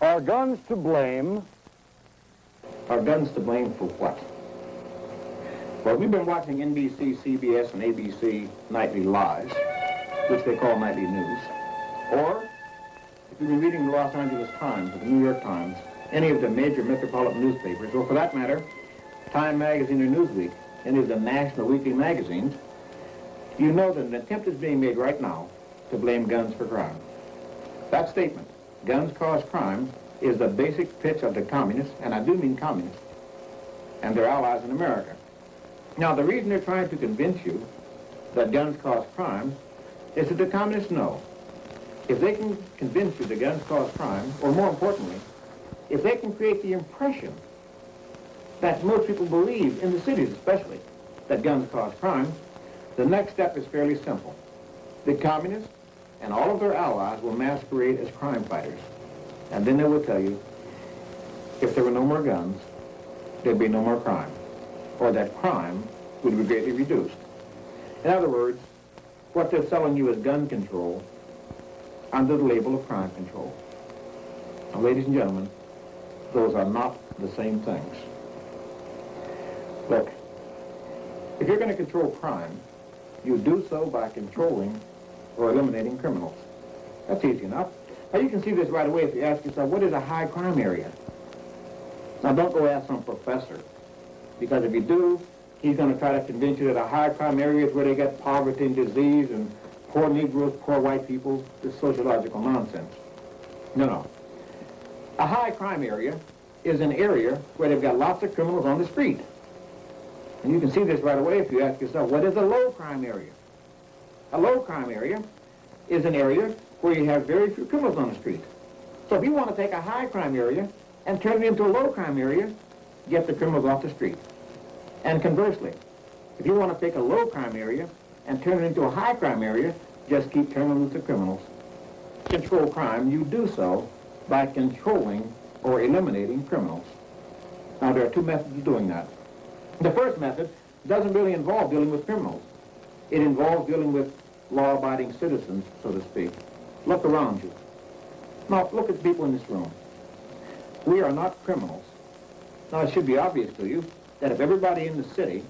Are guns to blame? Are guns to blame for what? Well, we've been watching NBC, CBS, and ABC nightly lies, which they call nightly news. Or, if you've been reading the Los Angeles Times, or the New York Times, any of the major metropolitan newspapers, or for that matter, Time Magazine or Newsweek, any of the national weekly magazines, you know that an attempt is being made right now to blame guns for crime. That statement, guns cause crime, is the basic pitch of the communists, and I do mean communists, and their allies in America. Now, the reason they're trying to convince you that guns cause crime is that the communists know if they can convince you that guns cause crime, or more importantly, if they can create the impression that most people believe, in the cities especially, that guns cause crime, the next step is fairly simple. The communists and all of their allies will masquerade as crime fighters. And then they will tell you, if there were no more guns, there'd be no more crime, or that crime would be greatly reduced. In other words, what they're selling you is gun control under the label of crime control. Now, ladies and gentlemen, those are not the same things. Look, if you're going to control crime, you do so by controlling or eliminating criminals. That's easy enough. Now, you can see this right away if you ask yourself, what is a high crime area? Now, don't go ask some professor, because if you do, he's going to try to convince you that a high crime area is where they get poverty and disease and poor Negroes, poor white people. This sociological nonsense. No. A high crime area is an area where they've got lots of criminals on the street. And you can see this right away if you ask yourself, what is a low crime area? A low crime area is an area where you have very few criminals on the street. So if you want to take a high crime area and turn it into a low crime area, get the criminals off the street. And conversely, if you want to take a low crime area and turn it into a high crime area, just keep turning loose the criminals. Control crime, you do so by controlling or eliminating criminals. Now, there are two methods of doing that. The first method doesn't really involve dealing with criminals. It involves dealing with law-abiding citizens, so to speak. Look around you. Now, look at the people in this room. We are not criminals. Now, it should be obvious to you that if everybody in the city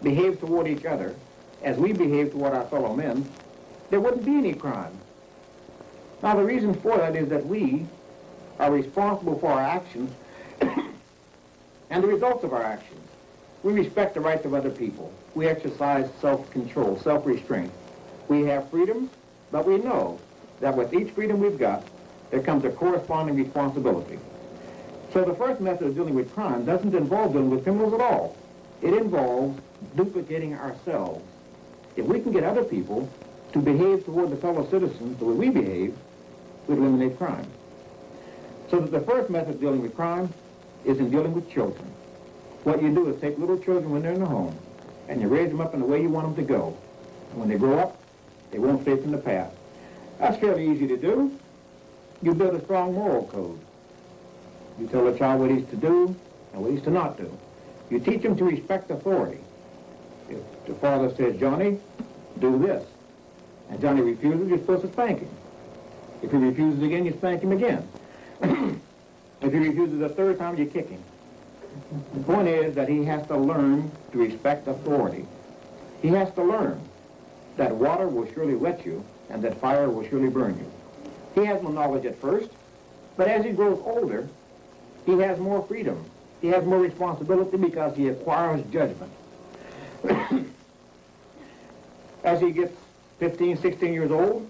behaved toward each other as we behave toward our fellow men, there wouldn't be any crime. Now, the reason for that is that we are responsible for our actions and the results of our actions. We respect the rights of other people. We exercise self-control, self-restraint. We have freedoms, but we know that with each freedom we've got, there comes a corresponding responsibility. So the first method of dealing with crime doesn't involve dealing with criminals at all. It involves duplicating ourselves. If we can get other people to behave toward the fellow citizens the way we behave, we eliminate crime. So that the first method of dealing with crime is in dealing with children. What you do is take little children when they're in the home, and you raise them up in the way you want them to go. And when they grow up, they won't stray from the path. That's fairly easy to do. You build a strong moral code. You tell a child what he's to do and what he's to not do. You teach him to respect authority. If the father says, Johnny, do this, and Johnny refuses, you're supposed to spank him. If he refuses again, you spank him again. If he refuses a third time, you kick him. The point is that he has to learn to respect authority. He has to learn that water will surely wet you and that fire will surely burn you. He has no knowledge at first, but as he grows older, he has more freedom. He has more responsibility because he acquires judgment. As he gets 15, 16 years old,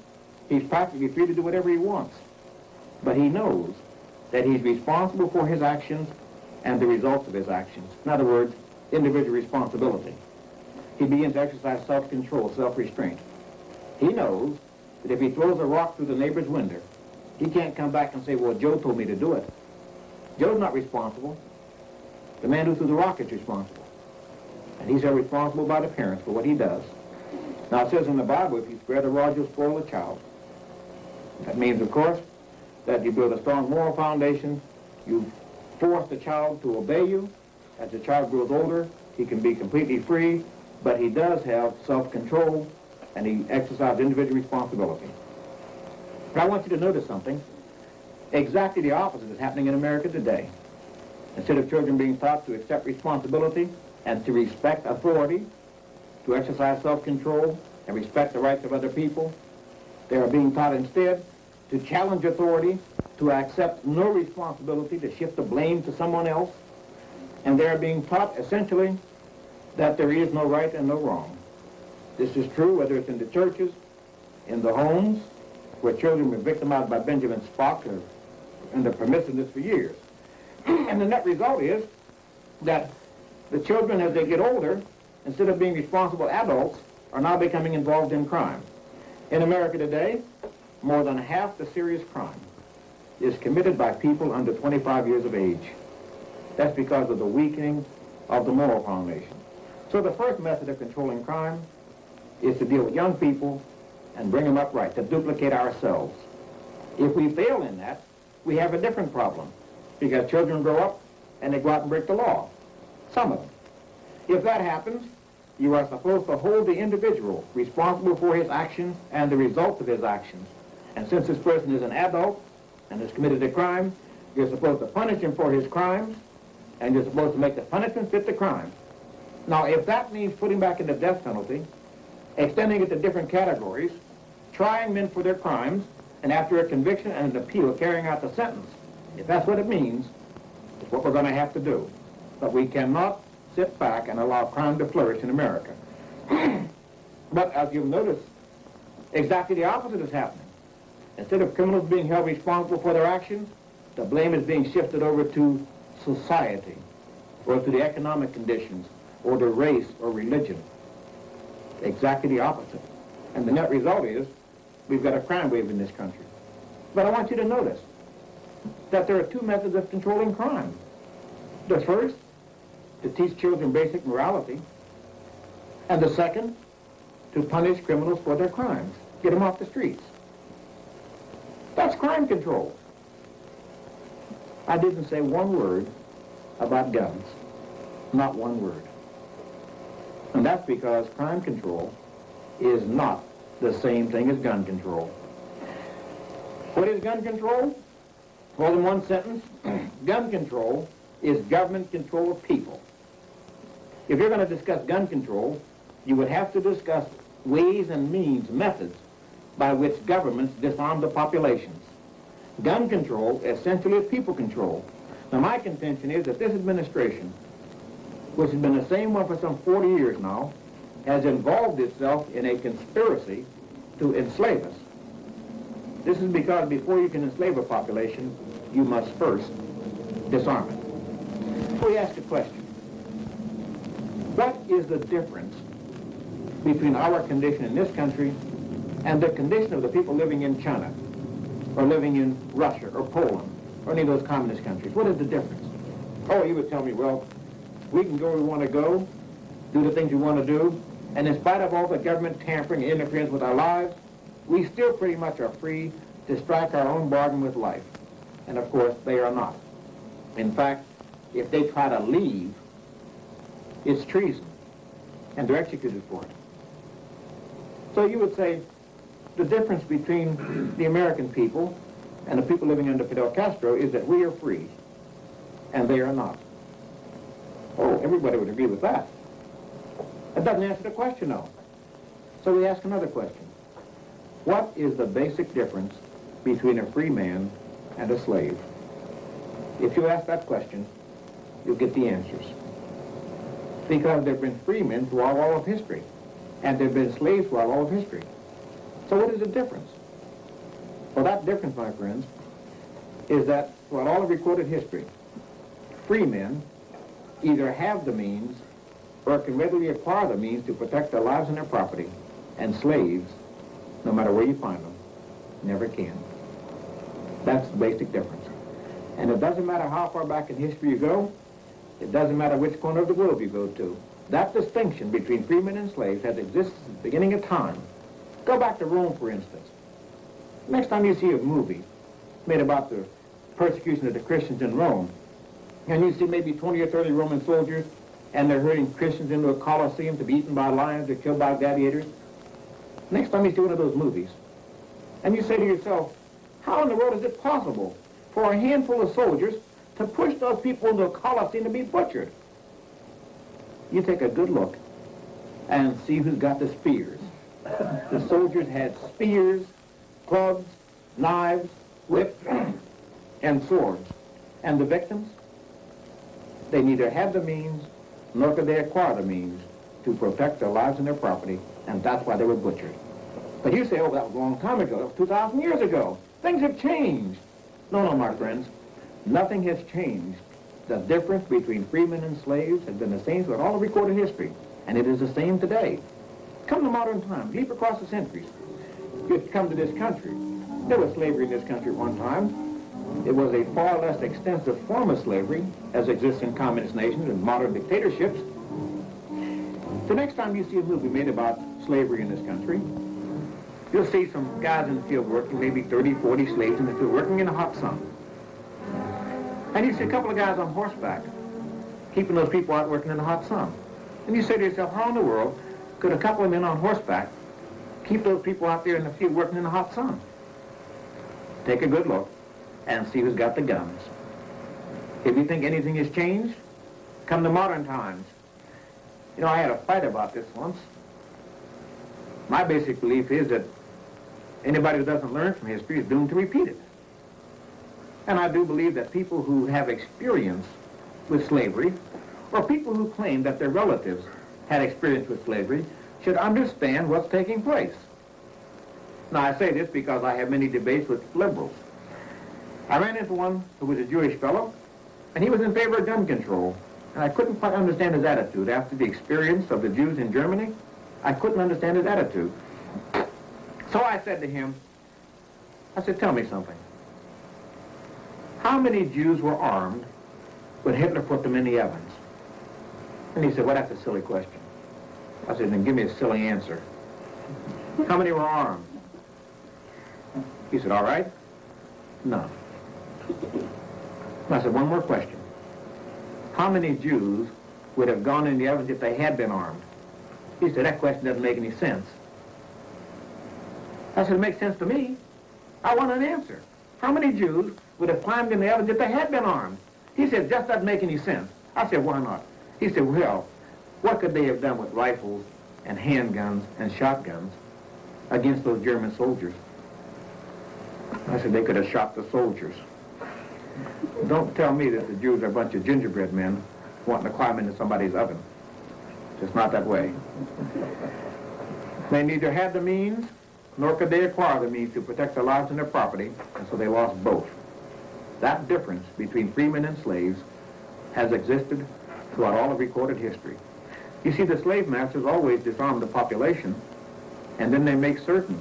he's practically free to do whatever he wants. But he knows that he's responsible for his actions and the results of his actions. In other words, individual responsibility. He begins to exercise self-control, self-restraint. He knows that if he throws a rock through the neighbor's window, he can't come back and say, well, Joe told me to do it. Joe's not responsible. The man who threw the rock is responsible. And he's held responsible by the parents for what he does. Now, it says in the Bible, if you spare the rod, you'll spoil the child. That means, of course, that you build a strong moral foundation. You force the child to obey you. As the child grows older, he can be completely free, but he does have self-control, and he exercises individual responsibility. But I want you to notice something. Exactly the opposite is happening in America today. Instead of children being taught to accept responsibility and to respect authority, to exercise self-control and respect the rights of other people, they are being taught instead to challenge authority, to accept no responsibility, to shift the blame to someone else, and they are being taught essentially that there is no right and no wrong. This is true whether it's in the churches, in the homes, where children were victimized by Benjamin Spock and the permissiveness for years. And the net result is that the children, as they get older, instead of being responsible adults, are now becoming involved in crime. In America today, more than half the serious crime is committed by people under 25 years of age. That's because of the weakening of the moral foundation. So the first method of controlling crime is to deal with young people and bring them up right, to duplicate ourselves. If we fail in that, we have a different problem, because children grow up and they go out and break the law, some of them. If that happens, you are supposed to hold the individual responsible for his actions and the results of his actions. And since this person is an adult and has committed a crime, you're supposed to punish him for his crimes, and you're supposed to make the punishment fit the crime. Now, if that means putting back in the death penalty, extending it to different categories, trying men for their crimes, and after a conviction and an appeal, carrying out the sentence, if that's what it means, it's what we're going to have to do. But we cannot sit back and allow crime to flourish in America. But as you've noticed, exactly the opposite is happening. Instead of criminals being held responsible for their actions, the blame is being shifted over to society, or to the economic conditions, or to race or religion. Exactly the opposite. And the net result is we've got a crime wave in this country. But I want you to notice that there are two methods of controlling crime. The first, to teach children basic morality, and the second, to punish criminals for their crimes, get them off the streets. That's crime control. I didn't say one word about guns, not one word. And that's because crime control is not the same thing as gun control. What is gun control? Well, in one sentence, gun control is government control of people. If you're going to discuss gun control, you would have to discuss ways and means, methods, by which governments disarm the populations. Gun control essentially is people control. Now, my contention is that this administration, which has been the same one for some 40 years now, has involved itself in a conspiracy to enslave us. This is because before you can enslave a population, you must first disarm it. So we ask a question. What is the difference between our condition in this country and the condition of the people living in China, or living in Russia, or Poland, or any of those communist countries? What is the difference? Oh, you would tell me, well, we can go where we want to go, do the things we want to do, and in spite of all the government tampering and interference with our lives, we still pretty much are free to strike our own bargain with life. And of course, they are not. In fact, if they try to leave, it's treason, and they're executed for it. So you would say the difference between the American people and the people living under Fidel Castro is that we are free, and they are not. Oh, everybody would agree with that. That doesn't answer the question, though. So we ask another question. What is the basic difference between a free man and a slave? If you ask that question, you'll get the answers. Because there have been free men throughout all of history, and there have been slaves throughout all of history. So what is the difference? Well, that difference, my friends, is that throughout all of recorded history, free men either have the means or can readily acquire the means to protect their lives and their property, and slaves, no matter where you find them, never can. That's the basic difference. And it doesn't matter how far back in history you go, it doesn't matter which corner of the globe you go to. That distinction between freemen and slaves has existed since the beginning of time. Go back to Rome, for instance. Next time you see a movie made about the persecution of the Christians in Rome, and you see maybe 20 or 30 Roman soldiers, and they're herding Christians into a coliseum to be eaten by lions or killed by gladiators. Next time you see one of those movies, and you say to yourself, how in the world is it possible for a handful of soldiers to push those people into a coliseum to be butchered? You take a good look and see who's got the spears. The soldiers had spears, clubs, knives, whips, and swords. And the victims? They neither had the means nor could they acquire the means to protect their lives and their property, and that's why they were butchered. But you say, oh, that was a long time ago. That was 2,000 years ago. Things have changed. No, my friends. Nothing has changed. The difference between freemen and slaves has been the same throughout all of recorded history, and it is the same today. Come to modern times, deep across the centuries. You come to this country. There was slavery in this country at one time. It was a far less extensive form of slavery as exists in communist nations and modern dictatorships. The next time you see a movie made about slavery in this country, you'll see some guys in the field working, maybe 30, 40 slaves in the field working in the hot sun. And you see a couple of guys on horseback keeping those people out working in the hot sun. And you say to yourself, how in the world could a couple of men on horseback keep those people out there in the field working in the hot sun? Take a good look and see who's got the guns. If you think anything has changed, come to modern times. You know, I had a fight about this once. My basic belief is that anybody who doesn't learn from history is doomed to repeat it. And I do believe that people who have experience with slavery, or people who claim that their relatives had experience with slavery, should understand what's taking place. Now, I say this because I have many debates with liberals. I ran into one who was a Jewish fellow, and he was in favor of gun control. And I couldn't quite understand his attitude. After the experience of the Jews in Germany, I couldn't understand his attitude. So I said to him, I said, tell me something. How many Jews were armed when Hitler put them in the ovens? And he said, well, that's a silly question. I said, then give me a silly answer. How many were armed? He said, all right, none. I said, one more question. How many Jews would have gone in the ovens if they had been armed? He said, that question doesn't make any sense. I said, it makes sense to me. I want an answer. How many Jews would have climbed in the ovens if they had been armed? He said, just doesn't make any sense. I said, why not? He said, well, what could they have done with rifles and handguns and shotguns against those German soldiers? I said, they could have shot the soldiers. Don't tell me that the Jews are a bunch of gingerbread men wanting to climb into somebody's oven. It's just not that way. They neither had the means, nor could they acquire the means to protect their lives and their property, and so they lost both. That difference between freemen and slaves has existed throughout all of recorded history. You see, the slave masters always disarm the population, and then they make certain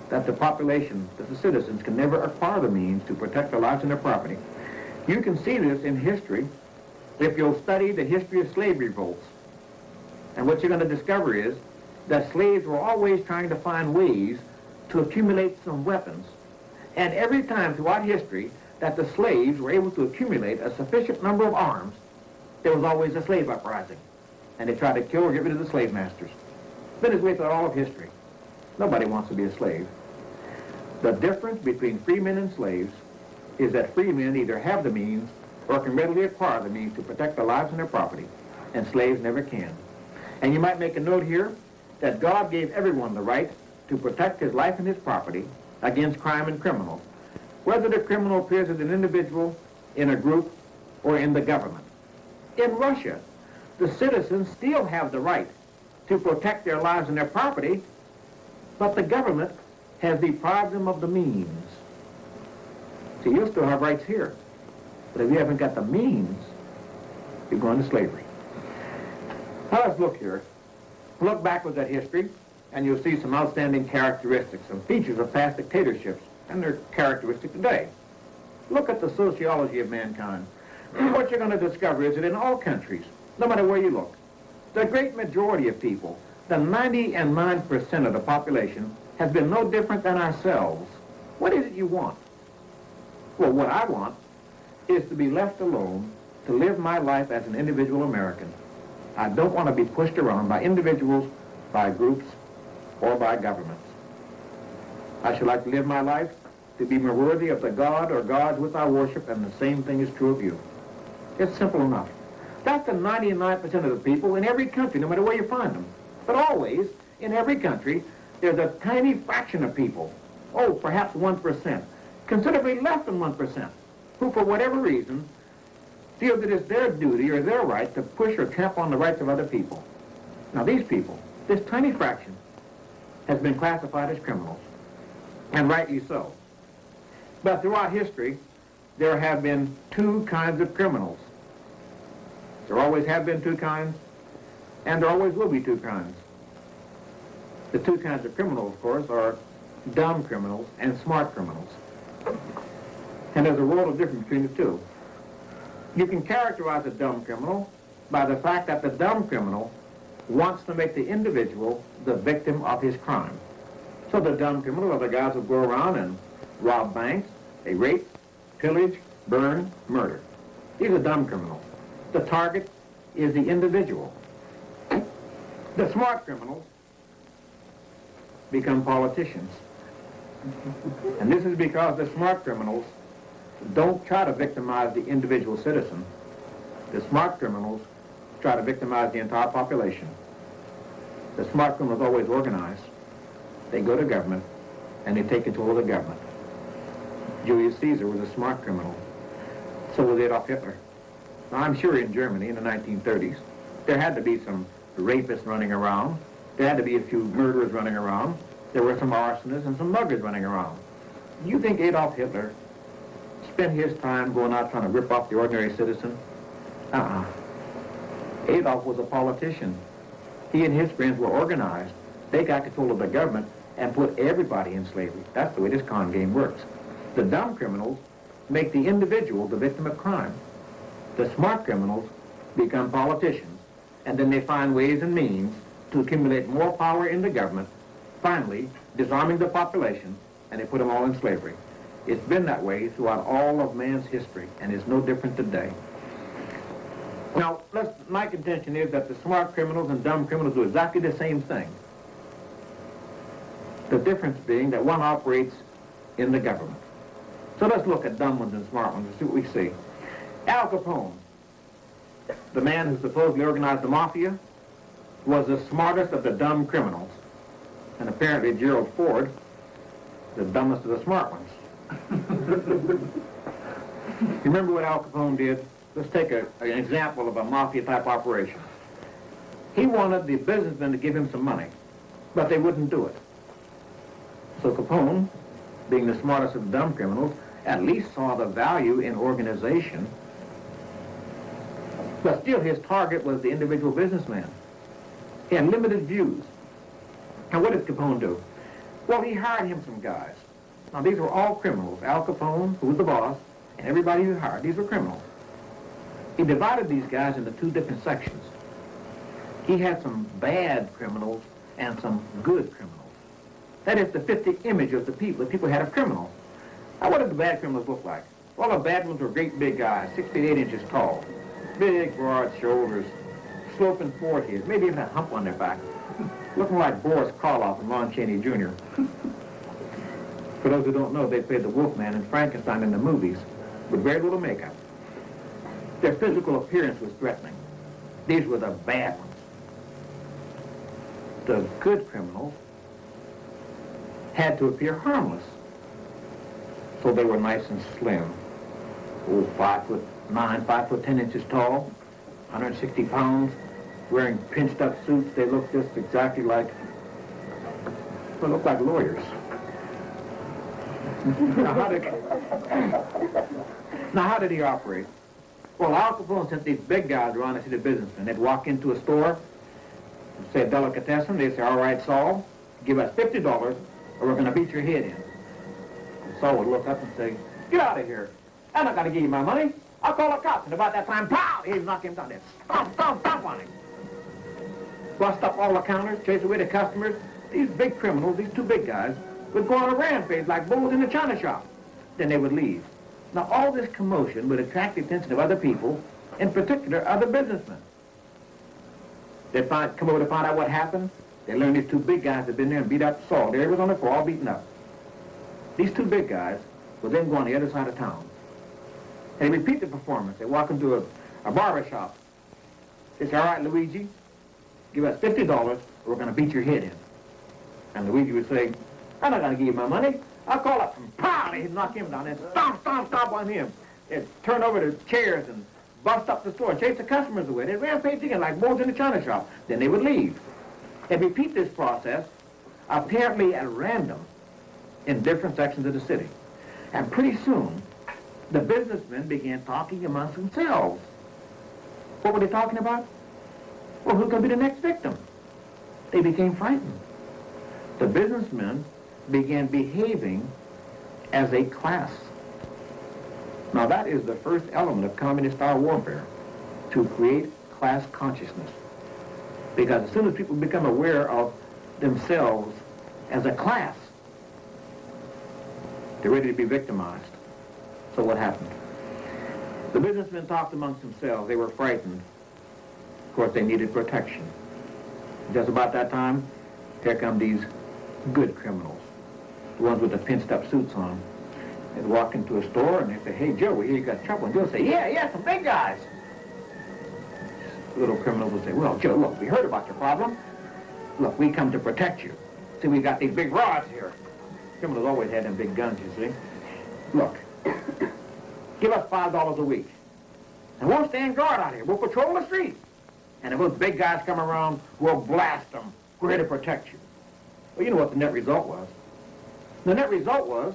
that the population, that the citizens, can never acquire the means to protect their lives and their property. You can see this in history if you'll study the history of slave revolts. And what you're going to discover is that slaves were always trying to find ways to accumulate some weapons. And every time throughout history that the slaves were able to accumulate a sufficient number of arms, there was always a slave uprising. And they tried to kill or get rid of the slave masters. Been this way throughout all of history. Nobody wants to be a slave. The difference between free men and slaves is that free men either have the means or can readily acquire the means to protect their lives and their property, and slaves never can. And you might make a note here that God gave everyone the right to protect his life and his property against crime and criminals, whether the criminal appears as an individual, in a group, or in the government. In Russia, the citizens still have the right to protect their lives and their property, but the government has deprived them of the means. See, you still have rights here, but if you haven't got the means, you're going to slavery. Now let's look here. Look backwards at history, and you'll see some outstanding characteristics, some features of past dictatorships, and they're characteristic today. Look at the sociology of mankind. What you're going to discover is that in all countries, no matter where you look, the great majority of people, the 99% of the population, has been no different than ourselves. What is it you want? Well, what I want is to be left alone to live my life as an individual American. I don't want to be pushed around by individuals, by groups, or by governments. I should like to live my life to be more worthy of the God or gods which I worship, and the same thing is true of you. It's simple enough. That's the 99% of the people in every country, no matter where you find them. But always, in every country, there's a tiny fraction of people, oh, perhaps 1%, considerably less than 1%, who, for whatever reason, feel that it's their duty or their right to push or trample on the rights of other people. Now, these people, this tiny fraction, has been classified as criminals, and rightly so. But throughout history, there have been two kinds of criminals. There always have been two kinds, and there always will be two kinds. The two kinds of criminals, of course, are dumb criminals and smart criminals. And there's a world of difference between the two. You can characterize a dumb criminal by the fact that the dumb criminal wants to make the individual the victim of his crime. So the dumb criminal are the guys who go around and rob banks, they rape, pillage, burn, murder. These are dumb criminals. The target is the individual. The smart criminals become politicians. And this is because the smart criminals don't try to victimize the individual citizen. The smart criminals try to victimize the entire population. The smart criminals always organize. They go to government, and they take control of the government. Julius Caesar was a smart criminal. So was Adolf Hitler. Now, I'm sure in Germany in the 1930s, there had to be some rapists running around. There had to be a few murderers running around. There were some arsonists and some muggers running around. You think Adolf Hitler spent his time going out trying to rip off the ordinary citizen? Adolf was a politician. He and his friends were organized. They got control of the government and put everybody in slavery. That's the way this con game works. The dumb criminals make the individual the victim of crime. The smart criminals become politicians, and then they find ways and means to accumulate more power in the government, finally disarming the population, and they put them all in slavery. It's been that way throughout all of man's history, and it's no different today. Now, my contention is that the smart criminals and dumb criminals do exactly the same thing. The difference being that one operates in the government. So let's look at dumb ones and smart ones and see what we see. Al Capone, the man who supposedly organized the mafia, was the smartest of the dumb criminals. And apparently Gerald Ford, the dumbest of the smart ones. You remember what Al Capone did? Let's take an example of a mafia-type operation. He wanted the businessmen to give him some money, but they wouldn't do it. So Capone, being the smartest of the dumb criminals, at least saw the value in organization. But still, his target was the individual businessman. He had limited views. And what did Capone do? Well, he hired him some guys. Now, these were all criminals. Al Capone, who was the boss, and everybody who hired, these were criminals. He divided these guys into two different sections. He had some bad criminals and some good criminals. That is to fit the image of the people had of criminals. Now, what did the bad criminals look like? Well, the bad ones were great big guys, 6 feet 8 inches tall. Big, broad shoulders, sloping foreheads, maybe even a hump on their back. Looking like Boris Karloff and Lon Chaney Jr. For those who don't know, they played the Wolfman and Frankenstein in the movies with very little makeup. Their physical appearance was threatening. These were the bad ones. The good criminals had to appear harmless. So they were nice and slim. Oh, 5'9", 5'10" inches tall, 160 pounds, wearing pinched up suits. They looked just exactly like, well, looked like lawyers. Now, how did he operate? Well, Al Capone sent these big guys around to see the businessmen. They'd walk into a store, Say delicatessen, they say, all right, Saul, give us $50 or we're going to beat your head in. Saul would look up and say, get out of here. I'm not going to give you my money. I'll call the cops. And about that time, pow, he'd knock him down there. Stomp on him. Bust up all the counters, chase away the customers. These big criminals, these two big guys, would go on a rampage like bulls in a china shop. Then they would leave. Now, all this commotion would attract the attention of other people, in particular, other businessmen. They'd come over to find out what happened. They learned these two big guys had been there and beat up Saul. There he was on the floor, all beaten up. These two big guys would then go on the other side of town. And they repeat the performance. They walk into a barber shop. They say, all right, Luigi, give us $50 or we're going to beat your head in. And Luigi would say, I'm not going to give you my money. I'll call up and pow, he'd knock him down and stomp on him. They'd turn over the chairs and bust up the store, chase the customers away. They'd rampage again like bulls in a china shop. Then they would leave. They'd repeat this process, apparently at random, in different sections of the city. And pretty soon, the businessmen began talking amongst themselves. What were they talking about? Well, who's going to be the next victim? They became frightened. The businessmen began behaving as a class. Now, that is the first element of communist-style warfare, to create class consciousness. Because as soon as people become aware of themselves as a class, they're ready to be victimized. So what happened? The businessmen talked amongst themselves. They were frightened. Of course, they needed protection. Just about that time, here come these good criminals, the ones with the pinched-up suits on. They'd walk into a store and they'd say, hey, Joe, we hear you got trouble. And Joe would say, yeah, some big guys. The little criminals would say, well, Joe, look, we heard about your problem. Look, we come to protect you. See, we got these big rods here. Criminals always had them big guns, you see. Look, give us $5 a week. And we'll stand guard out here. We'll patrol the street. And if those big guys come around, we'll blast them. We're here to protect you. Well, you know what the net result was. The net result was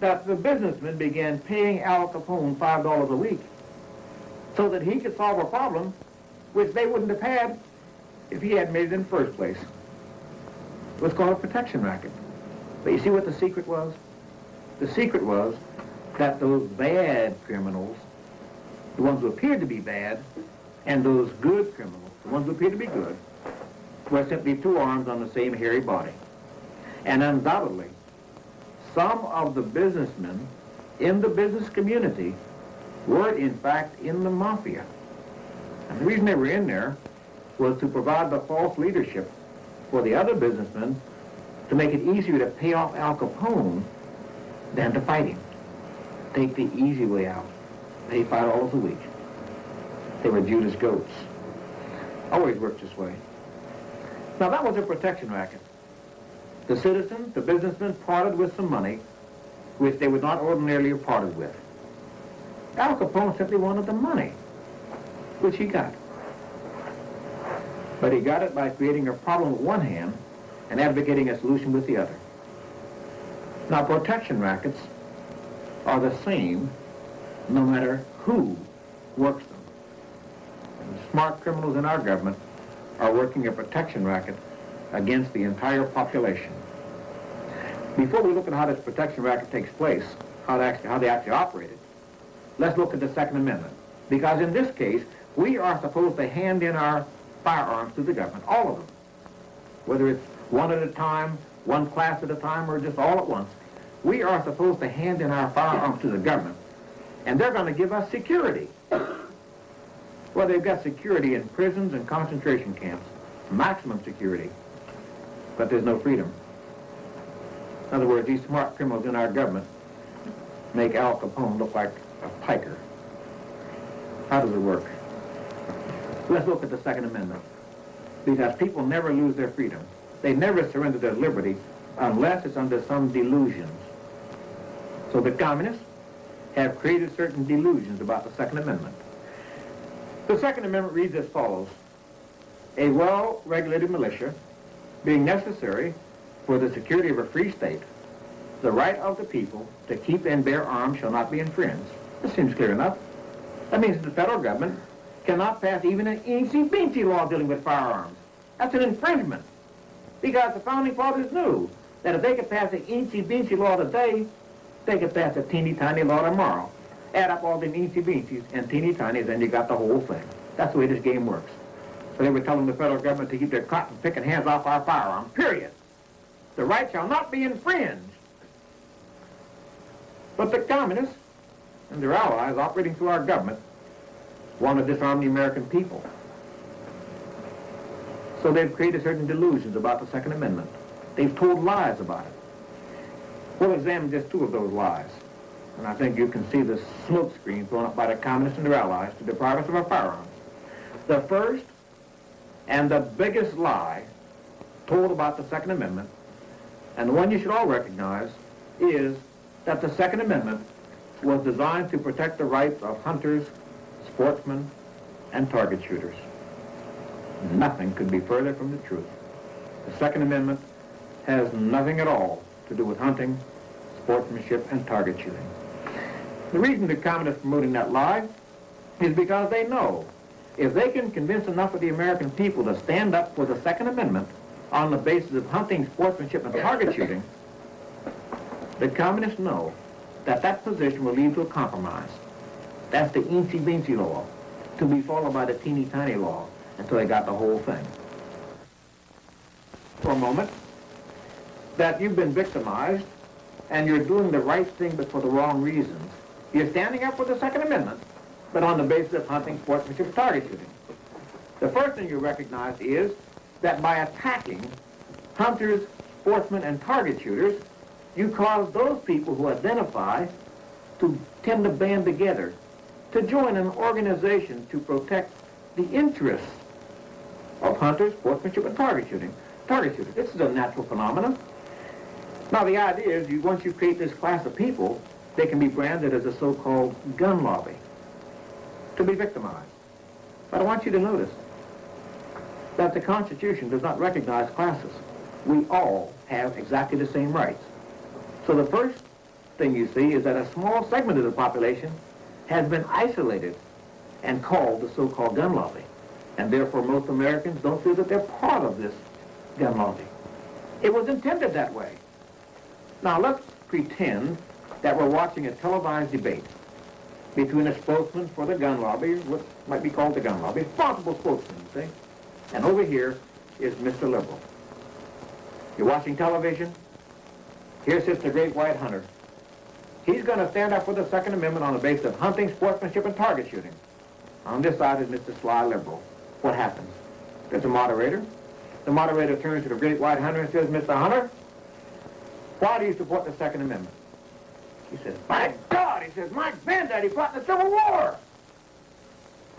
that the businessmen began paying Al Capone $5 a week so that he could solve a problem which they wouldn't have had if he had made it in the first place. It was called a protection racket. But you see what the secret was? The secret was that those bad criminals, the ones who appeared to be bad, and those good criminals, the ones who appeared to be good, were simply two arms on the same hairy body. And undoubtedly, some of the businessmen in the business community were, in fact, in the mafia. And the reason they were in there was to provide the false leadership for the other businessmen to make it easier to pay off Al Capone than to fight him. Take the easy way out. Pay $5 a week. They were Judas goats. Always worked this way. Now, that was a protection racket. The citizens, the businessmen, parted with some money which they would not ordinarily have parted with. Al Capone simply wanted the money, which he got. But he got it by creating a problem with one hand and advocating a solution with the other. Now, protection rackets are the same no matter who works them. And the smart criminals in our government are working a protection racket against the entire population. Before we look at how this protection racket takes place, how they actually operate it, let's look at the Second Amendment. Because in this case, we are supposed to hand in our firearms to the government, all of them. Whether it's one at a time, one class at a time, or just all at once. We are supposed to hand in our firearms to the government, and they're going to give us security. Well, they've got security in prisons and concentration camps, maximum security, but there's no freedom. In other words, these smart criminals in our government make Al Capone look like a piker. How does it work? Let's look at the Second Amendment. Because people never lose their freedom. They never surrender their liberty unless it's under some delusions. So the communists have created certain delusions about the Second Amendment. The Second Amendment reads as follows: a well-regulated militia being necessary for the security of a free state, the right of the people to keep and bear arms shall not be infringed. This seems clear enough. That means the federal government cannot pass even an eensy-beensy law dealing with firearms. That's an infringement. Because the founding fathers knew that if they could pass an eensy-beensy law today, they could pass a teeny-tiny law tomorrow. Add up all the eensy-beensies and teeny-tinies, and you got the whole thing. That's the way this game works. So they were telling the federal government to keep their cotton-picking hands off our firearms, period. The right shall not be infringed. But the communists and their allies operating through our government want to disarm the American people. So they've created certain delusions about the Second Amendment. They've told lies about it. We'll examine just two of those lies. And I think you can see the smoke screen thrown up by the communists and their allies to deprive us of our firearms. The first and the biggest lie told about the Second Amendment, and the one you should all recognize, is that the Second Amendment was designed to protect the rights of hunters, sportsmen, and target shooters. Nothing could be further from the truth. The Second Amendment has nothing at all to do with hunting, sportsmanship, and target shooting. The reason the communists are promoting that lie is because they know if they can convince enough of the American people to stand up for the Second Amendment on the basis of hunting, sportsmanship, and target shooting, the communists know that that position will lead to a compromise. That's the eensy-beensy law, to be followed by the teeny-tiny law, until they got the whole thing. For a moment, that you've been victimized, and you're doing the right thing but for the wrong reasons. You're standing up for the Second Amendment, but on the basis of hunting, sportsmanship, and target shooting. The first thing you recognize is that by attacking hunters, sportsmen, and target shooters, you cause those people who identify to tend to band together, to join an organization to protect the interests of hunters, sportsmanship, and target shooting. Target shooters. This is a natural phenomenon. Now, the idea is once you create this class of people, they can be branded as a so-called gun lobby, to be victimized. But I want you to notice that the Constitution does not recognize classes. We all have exactly the same rights. So the first thing you see is that a small segment of the population has been isolated and called the so-called gun lobby. And therefore most Americans don't feel that they're part of this gun lobby. It was intended that way. Now let's pretend that we're watching a televised debate between a spokesman for the gun lobby, what might be called the gun lobby, responsible spokesman, you see, and over here is Mr. Liberal. You're watching television. Here sits the great white hunter. He's going to stand up for the Second Amendment on the basis of hunting, sportsmanship, and target shooting. On this side is Mr. Sly Liberal. What happens? There's a moderator. The moderator turns to the great white hunter and says, Mr. Hunter, why do you support the Second Amendment? He says, by God, he says, my granddaddy fought in the Civil War.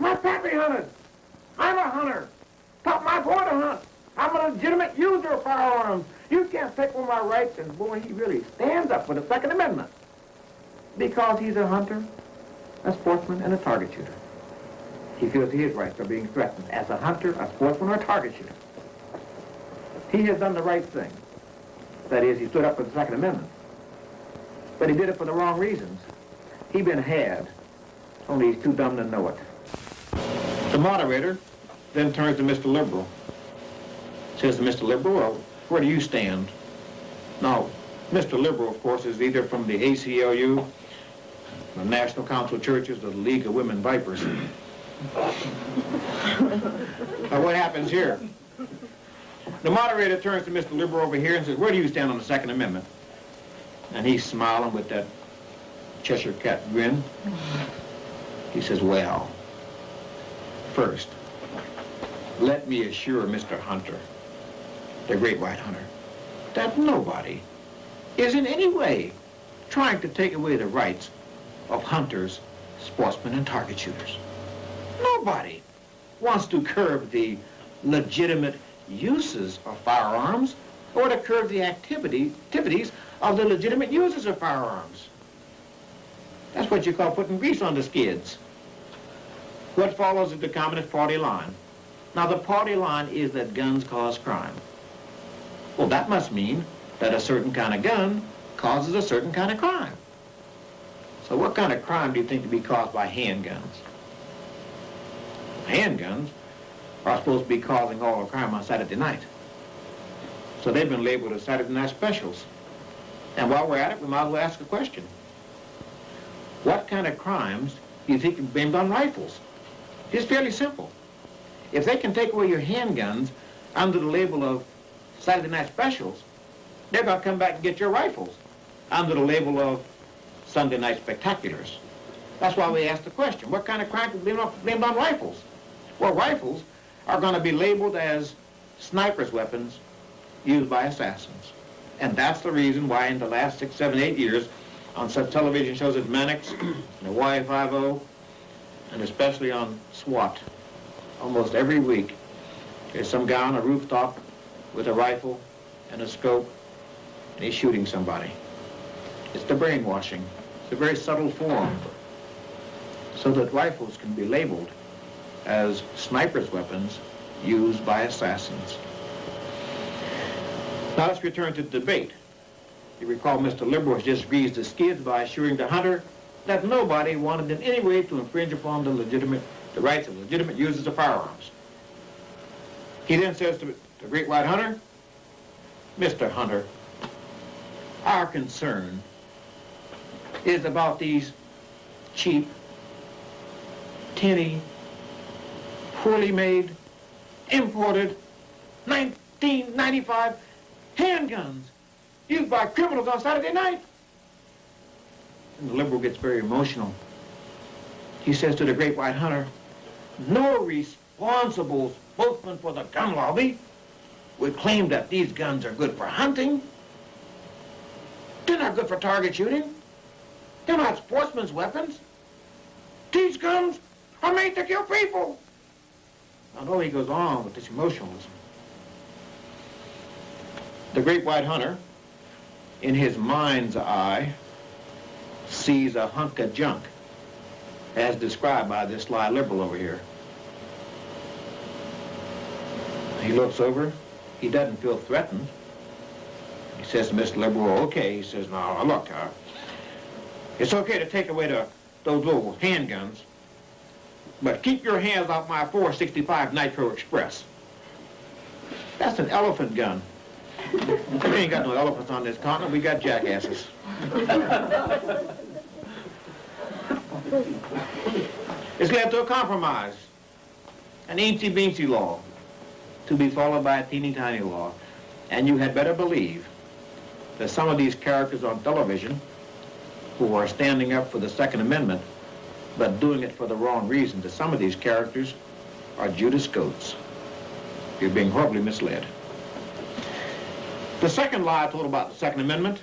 My pappy hunted. I'm a hunter. Taught my boy to hunt. I'm a legitimate user of firearms. You can't take away my rights. And boy, he really stands up for the Second Amendment because he's a hunter, a sportsman, and a target shooter. He feels his rights are being threatened as a hunter, a sportsman, or a target shooter. He has done the right thing. That is, he stood up for the Second Amendment. But he did it for the wrong reasons. He's been had, only he's too dumb to know it. The moderator then turns to Mr. Liberal. Says to Mr. Liberal, well, where do you stand? Now, Mr. Liberal, of course, is either from the ACLU, the National Council of Churches, or the League of Women Vipers. Now, what happens here? The moderator turns to Mr. Liberal over here and says, where do you stand on the Second Amendment? And he's smiling with that Cheshire cat grin. He says, well, first, let me assure Mr. Hunter, the great white hunter, that nobody is in any way trying to take away the rights of hunters, sportsmen, and target shooters. Nobody wants to curb the legitimate uses of firearms or to curb the activities of the legitimate users of firearms. That's what you call putting grease on the skids. What follows is the Communist Party line. Now, the party line is that guns cause crime. Well, that must mean that a certain kind of gun causes a certain kind of crime. So what kind of crime do you think to be caused by handguns? Handguns are supposed to be causing all the crime on Saturday night. So they've been labeled as Saturday night specials. And while we're at it, we might as well ask a question. What kind of crimes do you think are blamed on rifles? It's fairly simple. If they can take away your handguns under the label of Saturday night specials, they're going to come back and get your rifles under the label of Sunday night spectaculars. That's why we asked the question, what kind of crime is blamed on rifles? Well, rifles are going to be labeled as snipers' weapons used by assassins. And that's the reason why in the last 6, 7, 8 years, on such television shows as Mannix, and Hawaii 5-0, and especially on SWAT, almost every week, there's some guy on a rooftop with a rifle and a scope, and he's shooting somebody. It's the brainwashing. It's a very subtle form, so that rifles can be labeled as snipers' weapons used by assassins. Now let's return to the debate. You recall Mr. Liberal has just greased the skids by assuring the hunter that nobody wanted in any way to infringe upon the rights of legitimate users of firearms. He then says to the great white hunter, Mr. Hunter, our concern is about these cheap, tinny, poorly made, imported, 1995 handguns used by criminals on Saturday night. And the Liberal gets very emotional. He says to the great white hunter, no responsible spokesman for the gun lobby would claim that these guns are good for hunting. They're not good for target shooting. They're not sportsmen's weapons. These guns are made to kill people. And all he goes on with this emotionalism. The great white hunter, in his mind's eye, sees a hunk of junk, as described by this sly Liberal over here. He looks over. He doesn't feel threatened. He says to Mr. Liberal, okay. He says, now, look, it's okay to take away those little handguns, but keep your hands off my 465 Nitro Express. That's an elephant gun. We ain't got no elephants on this continent. We got jackasses. It's led to a compromise, an eensy-beensy law, to be followed by a teeny-tiny law. And you had better believe that some of these characters on television who are standing up for the Second Amendment, but doing it for the wrong reason, that some of these characters are Judas Goats. You're being horribly misled. The second lie I told about the Second Amendment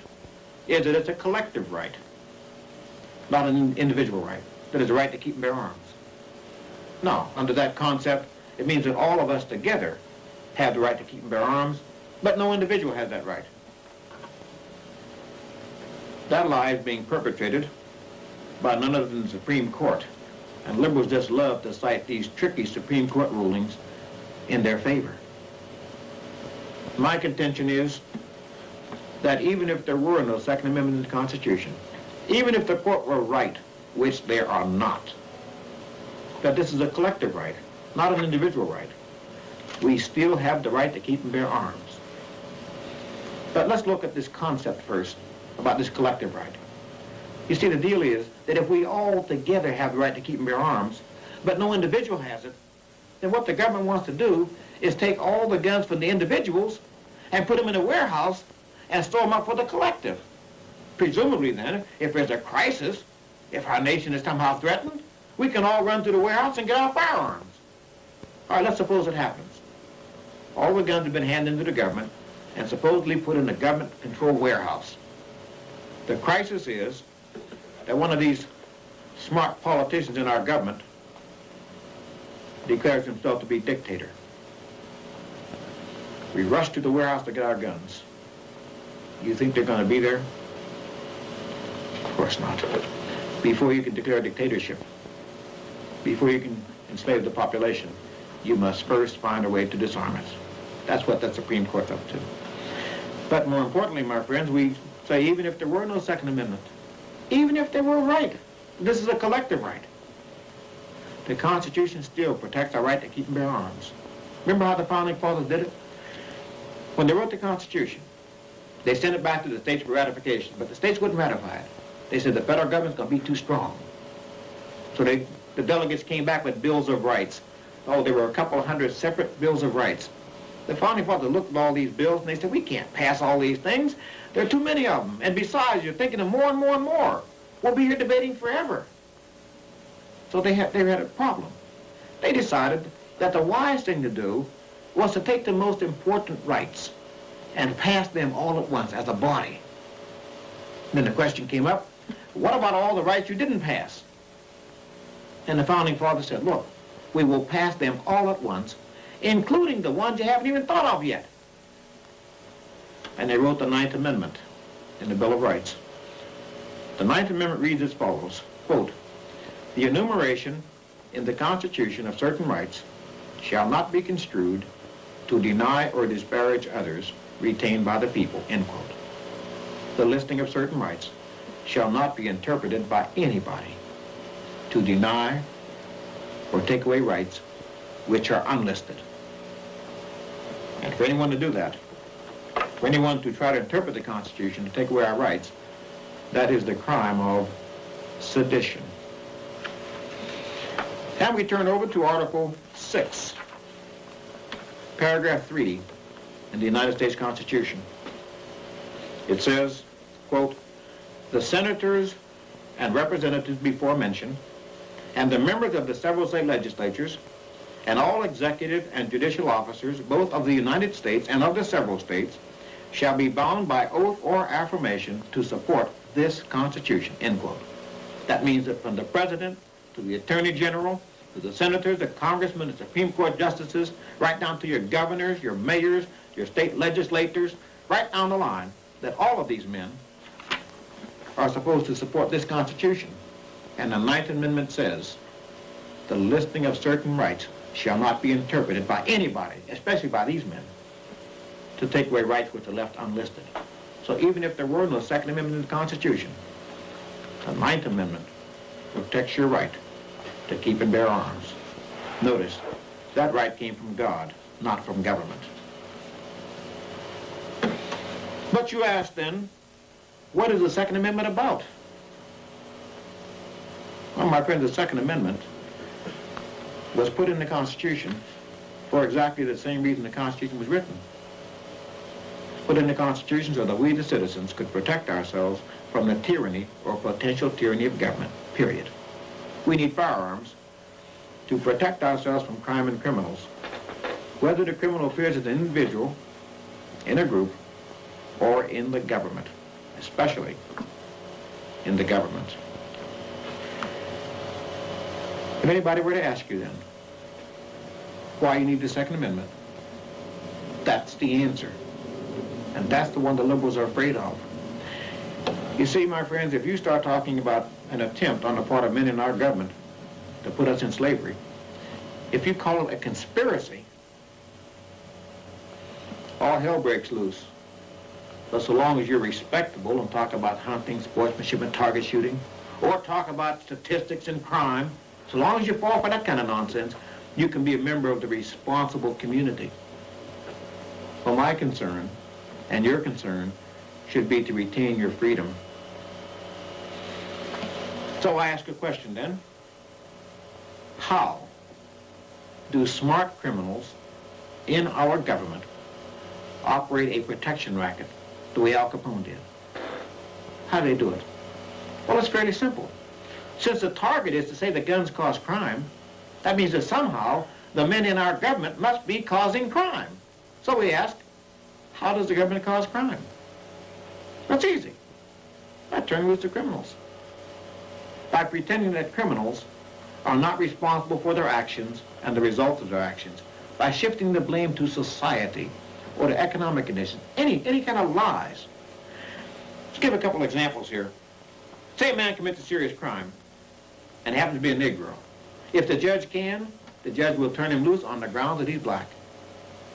is that it's a collective right, not an individual right, that is a right to keep and bear arms. No, under that concept, it means that all of us together have the right to keep and bear arms, but no individual has that right. That lie is being perpetrated by none other than the Supreme Court, and liberals just love to cite these tricky Supreme Court rulings in their favor. My contention is that even if there were no Second Amendment in the Constitution, even if the court were right, which they are not, that this is a collective right, not an individual right, we still have the right to keep and bear arms. But let's look at this concept first, about this collective right. You see, the deal is that if we all together have the right to keep and bear arms, but no individual has it, then what the government wants to do is take all the guns from the individuals and put them in a warehouse and store them up for the collective. Presumably then, if there's a crisis, if our nation is somehow threatened, we can all run to the warehouse and get our firearms. All right, let's suppose it happens. All the guns have been handed to the government and supposedly put in a government-controlled warehouse. The crisis is that one of these smart politicians in our government declares himself to be dictator. We rush to the warehouse to get our guns. You think they're going to be there? Of course not. Before you can declare dictatorship, before you can enslave the population, you must first find a way to disarm it. That's what the Supreme Court's up to. But more importantly, my friends, we say even if there were no Second Amendment, even if they were right, this is a collective right, the Constitution still protects our right to keep and bear arms. Remember how the founding fathers did it? When they wrote the Constitution, they sent it back to the states for ratification, but the states wouldn't ratify it. They said the federal government's going to be too strong. So the delegates came back with bills of rights. Oh, there were a couple of hundred separate bills of rights. The founding fathers looked at all these bills and they said, we can't pass all these things. There are too many of them. And besides, you're thinking of more and more and more. We'll be here debating forever. So they had a problem. They decided that the wise thing to do was to take the most important rights and pass them all at once as a body. Then the question came up, what about all the rights you didn't pass? And the founding fathers said, look, we will pass them all at once, including the ones you haven't even thought of yet. And they wrote the Ninth Amendment in the Bill of Rights. The Ninth Amendment reads as follows, quote, the enumeration in the Constitution of certain rights shall not be construed to deny or disparage others retained by the people, end quote. The listing of certain rights shall not be interpreted by anybody to deny or take away rights which are unlisted. And for anyone to do that, for anyone to try to interpret the Constitution to take away our rights, that is the crime of sedition. And we turn over to Article 6, Paragraph 3 in the United States Constitution. It says, quote, the senators and representatives before mentioned, and the members of the several state legislatures, and all executive and judicial officers, both of the United States and of the several states, shall be bound by oath or affirmation to support this Constitution, end quote. That means that from the President to the Attorney General, to the senators, the congressmen, the Supreme Court justices, right down to your governors, your mayors, your state legislators, right down the line, that all of these men are supposed to support this Constitution. And the Ninth Amendment says, the listing of certain rights shall not be interpreted by anybody, especially by these men, to take away rights which are left unlisted. So even if there were no Second Amendment in the Constitution, the Ninth Amendment protects your right to keep and bear arms. Notice, that right came from God, not from government. But you ask then, what is the Second Amendment about? Well, my friends, the Second Amendment was put in the Constitution for exactly the same reason the Constitution was written. Put in the Constitution so that we, the citizens, could protect ourselves from the tyranny or potential tyranny of government, period. We need firearms to protect ourselves from crime and criminals, whether the criminal appears as an individual, in a group, or in the government, especially in the government. If anybody were to ask you then why you need the Second Amendment, that's the answer. And that's the one the liberals are afraid of. You see, my friends, if you start talking about an attempt on the part of men in our government to put us in slavery, if you call it a conspiracy, all hell breaks loose. But so long as you're respectable and talk about hunting, sportsmanship, and target shooting, or talk about statistics and crime, so long as you fall for that kind of nonsense, you can be a member of the responsible community. Well, my concern, and your concern, should be to retain your freedom. So I ask a question then. How do smart criminals in our government operate a protection racket the way Al Capone did? How do they do it? Well, it's fairly simple. Since the target is to say that guns cause crime, that means that somehow the men in our government must be causing crime. So we ask, how does the government cause crime? That's easy. By turning loose the criminals. By pretending that criminals are not responsible for their actions and the results of their actions. By shifting the blame to society or to economic conditions. Any kind of lies. Let's give a couple examples here. Say a man commits a serious crime and happens to be a Negro. If the judge can, the judge will turn him loose on the grounds that he's black.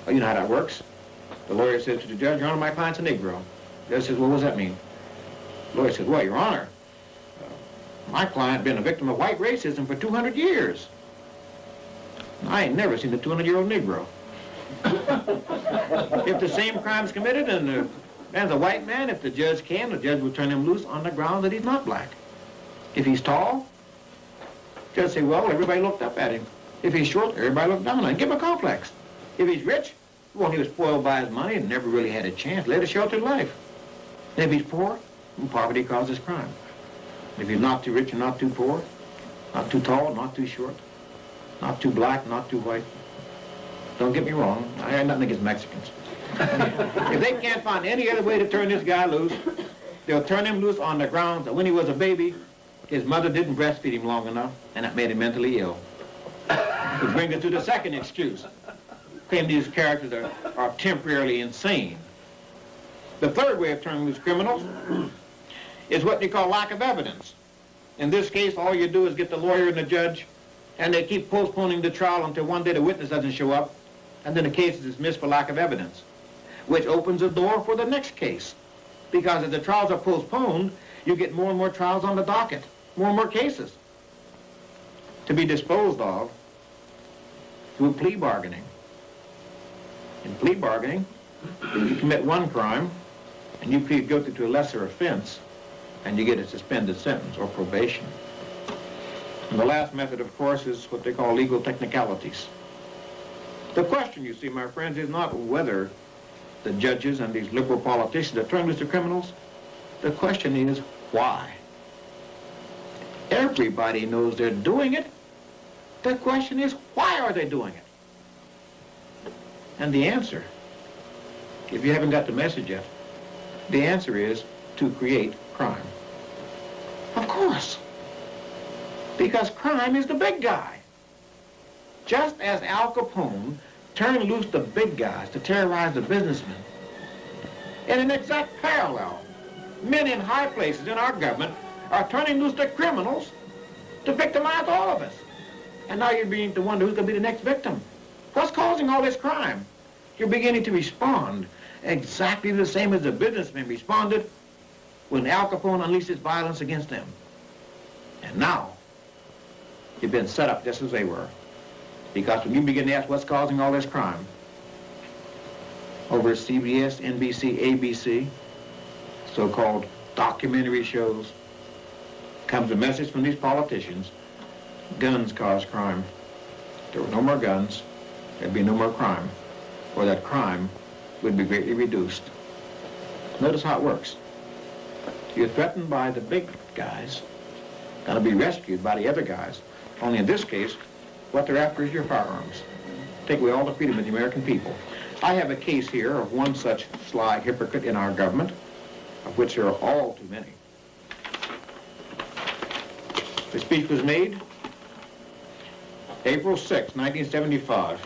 Well, you know how that works. The lawyer says to the judge, Your Honor, my client's a Negro. The judge says, well, what does that mean? The lawyer says, well, Your Honor, my client been a victim of white racism for 200 years. I ain't never seen a 200-year-old Negro. If the same crime's committed and the white man, if the judge can, the judge will turn him loose on the ground that he's not black. If he's tall, judge say, well, everybody looked up at him. If he's short, everybody looked down on him. Give him a complex. If he's rich, well, he was spoiled by his money and never really had a chance, led a sheltered life. And if he's poor, well, poverty causes crime. If he's not too rich and not too poor, not too tall, not too short, not too black, not too white. Don't get me wrong, I have nothing against Mexicans. If they can't find any other way to turn this guy loose, they'll turn him loose on the grounds that when he was a baby, his mother didn't breastfeed him long enough, and that made him mentally ill. Which brings us to the second excuse. Claim these characters are temporarily insane. The third way of turning loose criminals is what you call lack of evidence. In this case, all you do is get the lawyer and the judge, and they keep postponing the trial until one day the witness doesn't show up, and then the case is dismissed for lack of evidence, which opens the door for the next case. Because as the trials are postponed, you get more and more trials on the docket, more and more cases to be disposed of through plea bargaining. In plea bargaining, you commit one crime, and you plead guilty to a lesser offense, and you get a suspended sentence or probation. And the last method, of course, is what they call legal technicalities. The question, you see, my friends, is not whether the judges and these liberal politicians are turning loose the criminals. The question is why. Everybody knows they're doing it. The question is, why are they doing it? And the answer, if you haven't got the message yet, the answer is to create crime. Of course. Because crime is the big guy. Just as Al Capone turned loose the big guys to terrorize the businessmen, in an exact parallel, men in high places in our government are turning loose the criminals to victimize all of us. And now you're beginning to wonder who's going to be the next victim. What's causing all this crime? You're beginning to respond exactly the same as the businessmen responded when Al Capone unleashed his violence against them. And now, you've been set up just as they were. Because when you begin to ask what's causing all this crime, over CBS, NBC, ABC, so-called documentary shows, comes a message from these politicians: guns cause crime. If there were no more guns, there'd be no more crime, or that crime would be greatly reduced. Notice how it works. You're threatened by the big guys, gonna be rescued by the other guys. Only in this case, what they're after is your firearms. Take away all the freedom of the American people. I have a case here of one such sly hypocrite in our government, of which there are all too many. The speech was made April 6, 1975.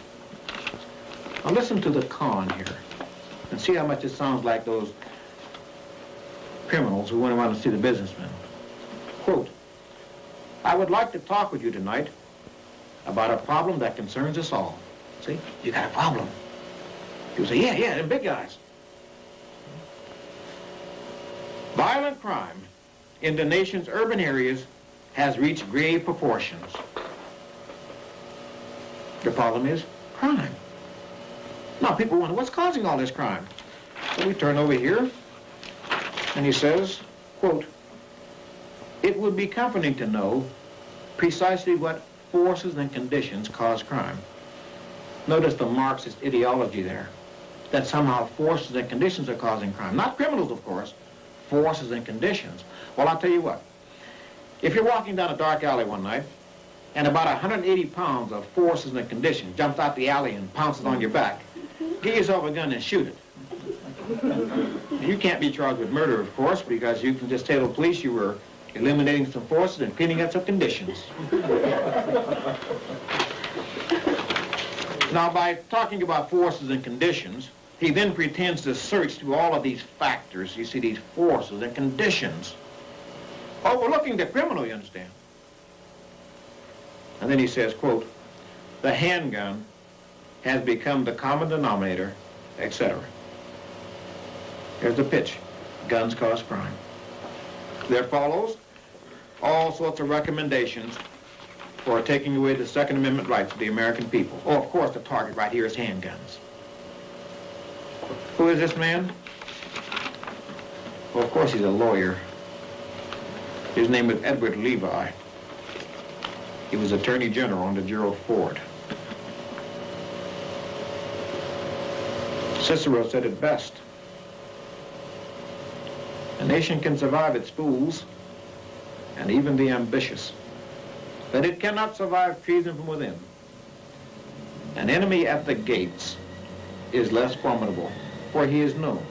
Now listen to the con here and see how much it sounds like those criminals who went around to see the businessmen. Quote, I would like to talk with you tonight about a problem that concerns us all. See, you got a problem. You say, yeah, they're big guys. Violent crime in the nation's urban areas has reached grave proportions. The problem is crime. Now people wonder, what's causing all this crime? So we turn over here, and he says, quote, it would be comforting to know precisely what forces and conditions cause crime. Notice the Marxist ideology there, that somehow forces and conditions are causing crime. Not criminals, of course, forces and conditions. Well, I'll tell you what. If you're walking down a dark alley one night, and about 180 pounds of forces and conditions jumps out the alley and pounces on your back, get yourself a gun and shoot it. You can't be charged with murder, of course, because you can just tell the police you were eliminating some forces and cleaning up some conditions. Now, by talking about forces and conditions, he then pretends to search through all of these factors, you see, these forces and conditions, overlooking the criminal, you understand. And then he says, quote, the handgun has become the common denominator, etc. Here's the pitch. Guns cause crime. There follows all sorts of recommendations for taking away the Second Amendment rights of the American people. Oh, of course, the target right here is handguns. Who is this man? Well, of course, he's a lawyer. His name is Edward Levi. He was Attorney General under Gerald Ford. Cicero said it best. A nation can survive its fools and even the ambitious, but it cannot survive treason from within. An enemy at the gates is less formidable, for he is known,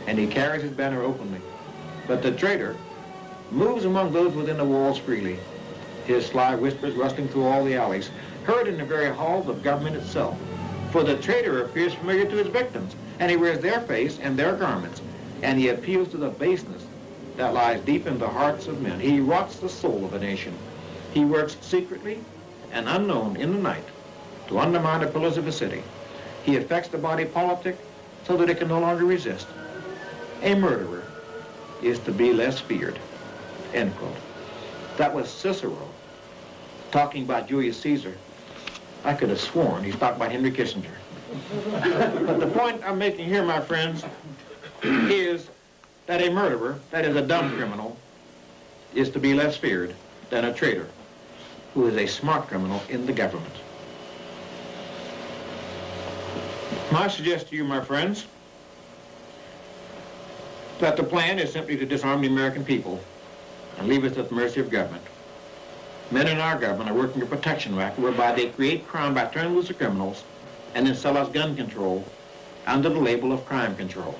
and he carries his banner openly. But the traitor moves among those within the walls freely, his sly whispers rustling through all the alleys, heard in the very halls of government itself. For the traitor appears familiar to his victims, and he wears their face and their garments, and he appeals to the baseness that lies deep in the hearts of men. He rots the soul of a nation. He works secretly and unknown in the night to undermine the pillars of a city. He affects the body politic so that it can no longer resist. A murderer is to be less feared, end quote. That was Cicero talking about Julius Caesar. I could have sworn he's talking about Henry Kissinger. But the point I'm making here, my friends, is that a murderer, that is a dumb criminal, is to be less feared than a traitor who is a smart criminal in the government. I suggest to you, my friends, that the plan is simply to disarm the American people and leave us at the mercy of government. Men in our government are working a protection racket whereby they create crime by turning loose the criminals and then sell us gun control under the label of crime control.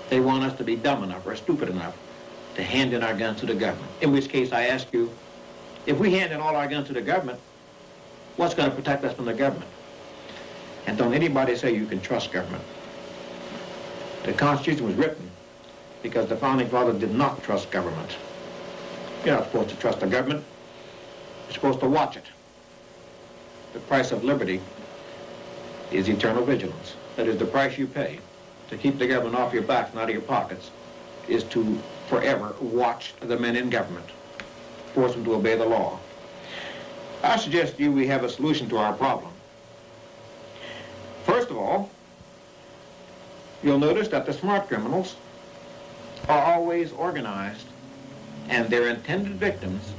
They want us to be dumb enough or stupid enough to hand in our guns to the government. In which case, I ask you, if we hand in all our guns to the government, what's going to protect us from the government? And don't anybody say you can trust government. The Constitution was written because the Founding Fathers did not trust government. You're not supposed to trust the government. You're supposed to watch it. The price of liberty is eternal vigilance. That is, the price you pay to keep the government off your backs and out of your pockets is to forever watch the men in government, force them to obey the law. I suggest to you we have a solution to our problem. First of all, you'll notice that the smart criminals are always organized, and their intended victims,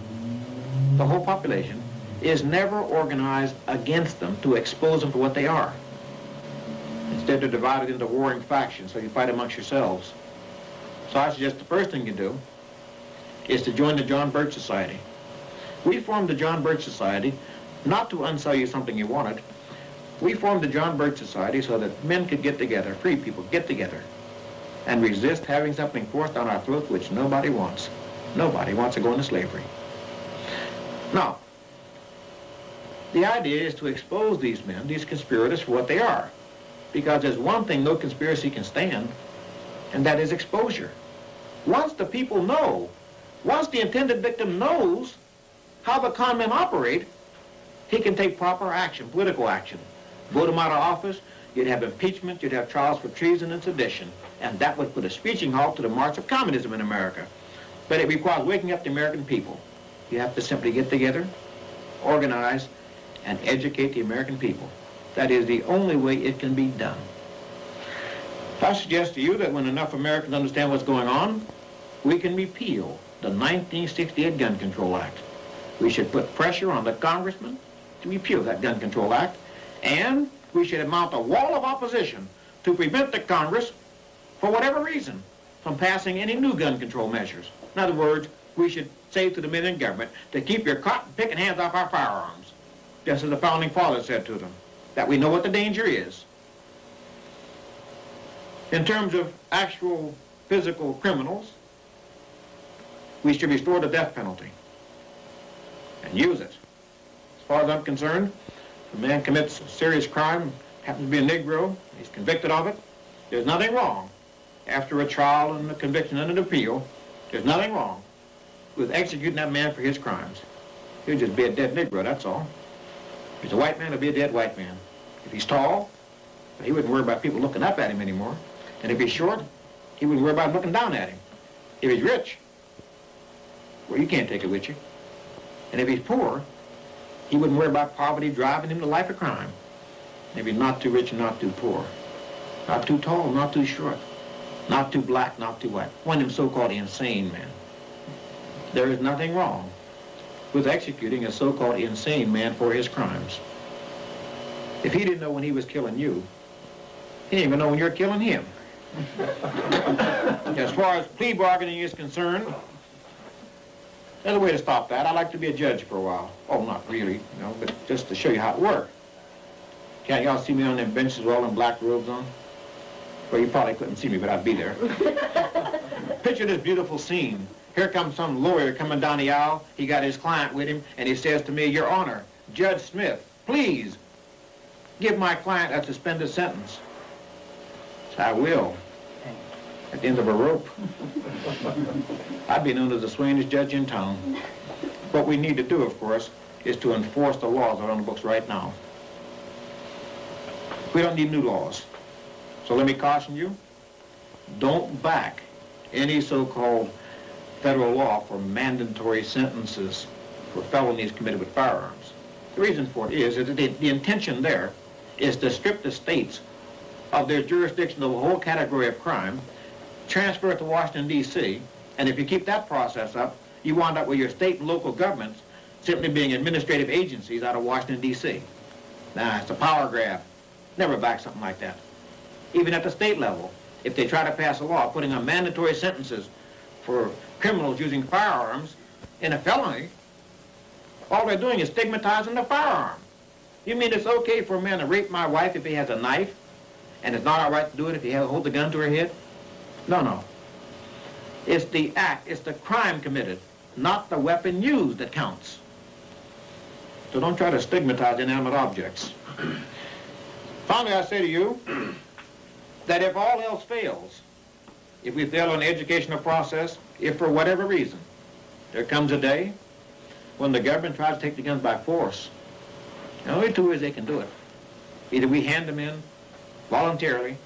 the whole population, is never organized against them to expose them for what they are. Instead, they're divided into warring factions, so you fight amongst yourselves. So I suggest the first thing you do is to join the John Birch Society. We formed the John Birch Society not to unsell you something you wanted. We formed the John Birch Society so that men could get together, free people get together, and resist having something forced down our throats which nobody wants. Nobody wants to go into slavery. Now, the idea is to expose these men, these conspirators, for what they are. Because there's one thing no conspiracy can stand, and that is exposure. Once the people know, once the intended victim knows how the con men operate, he can take proper action, political action. Vote him out of office, you'd have impeachment, you'd have trials for treason and sedition, and that would put a screeching halt to the march of communism in America. But it requires waking up the American people. You have to simply get together, organize, and educate the American people. That is the only way it can be done. I suggest to you that when enough Americans understand what's going on, we can repeal the 1968 Gun Control Act. We should put pressure on the congressman to repeal that Gun Control Act, and we should mount a wall of opposition to prevent the Congress, for whatever reason, from passing any new gun control measures. In other words, we should say to the men in government to keep your cotton-picking hands off our firearms, just as the Founding Fathers said to them, that we know what the danger is. In terms of actual physical criminals, we should restore the death penalty and use it. As far as I'm concerned, if a man commits a serious crime, happens to be a Negro, he's convicted of it, there's nothing wrong. After a trial and a conviction and an appeal, there's nothing wrong with executing that man for his crimes. He'll just be a dead Negro, that's all. If he's a white man, he'll be a dead white man. If he's tall, he wouldn't worry about people looking up at him anymore. And if he's short, he wouldn't worry about looking down at him. If he's rich, well, you can't take it with you. And if he's poor, he wouldn't worry about poverty driving him to life of crime. And if he's not too rich and not too poor. Not too tall, not too short. Not too black, not too white. One of them so-called insane men. There is nothing wrong with executing a so-called insane man for his crimes. If he didn't know when he was killing you, he didn't even know when you're killing him. As far as plea bargaining is concerned, there's a way to stop that. I'd like to be a judge for a while. Oh, not really, you know, but just to show you how it works. Can't y'all see me on them benches with all them black robes on? Well, you probably couldn't see me, but I'd be there. Picture this beautiful scene. Here comes some lawyer coming down the aisle. He got his client with him, and he says to me, "Your Honor, Judge Smith, please give my client a suspended sentence." So I will. At the end of a rope. I'd be known as the swingest judge in town. What we need to do, of course, is to enforce the laws that are on the books right now. We don't need new laws. So let me caution you, don't back any so-called federal law for mandatory sentences for felonies committed with firearms. The reason for it is that the intention there is to strip the states of their jurisdiction of a whole category of crime, transfer it to Washington, D.C., and if you keep that process up, you wind up with your state and local governments simply being administrative agencies out of Washington, D.C. Now, it's a power grab. Never back something like that. Even at the state level, if they try to pass a law putting on mandatory sentences for criminals using firearms in a felony, all they're doing is stigmatizing the firearm. You mean it's okay for a man to rape my wife if he has a knife, and it's not all right to do it if he holds a gun to her head? No, no. It's the act, it's the crime committed, not the weapon used that counts. So don't try to stigmatize inanimate objects. Finally, I say to you that if all else fails, if we fail in the educational process, if for whatever reason, there comes a day when the government tries to take the guns by force, there are only two ways they can do it. Either we hand them in voluntarily,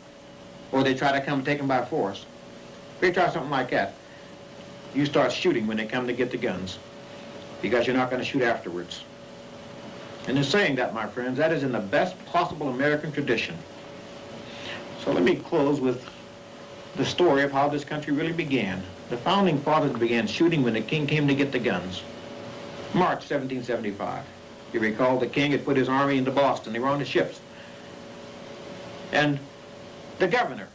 or they try to come and take them by force. If they try something like that, you start shooting when they come to get the guns, because you're not going to shoot afterwards. And in saying that, my friends, that is in the best possible American tradition. So let me close with the story of how this country really began. The founding fathers began shooting when the king came to get the guns. March 1775. You recall the king had put his army into Boston. They were on the ships. And the governor